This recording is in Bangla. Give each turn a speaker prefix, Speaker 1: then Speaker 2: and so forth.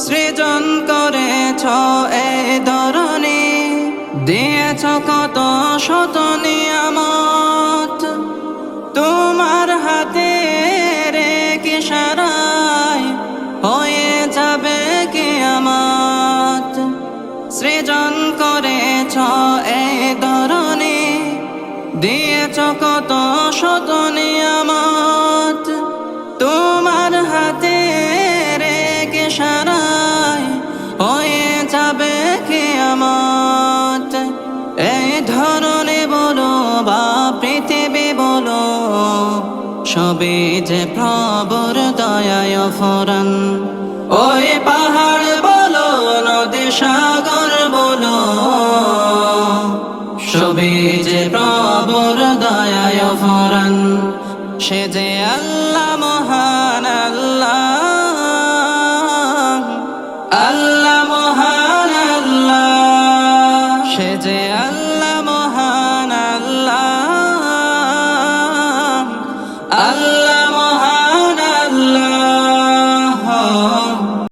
Speaker 1: সৃজন করেছ এই ধরণী, দিয়েছ কত শত নিয়ামত। তোমার হাতের এক ইশারায় হয়ে যাবে কিয়ামত। সৃজন করেছ এই ধরণী, দিয়েছ কত শত নিয়ামত। তোমার হাতের এক ইশারায় হয়ে যাবে কিয়ামত। এই ধরনে বলো বা পৃথিবী বলো, সবে যে প্রভুর দয়ায় ফোরান। ওই পাহাড় বলো, নদী সাগর বলো, সবে যে প্রভুর দয়ায় ফোরান। সে যে আল্লাহ মহান, আল্লাহ, আল্লাহ মহান আল্লাহ। সে যে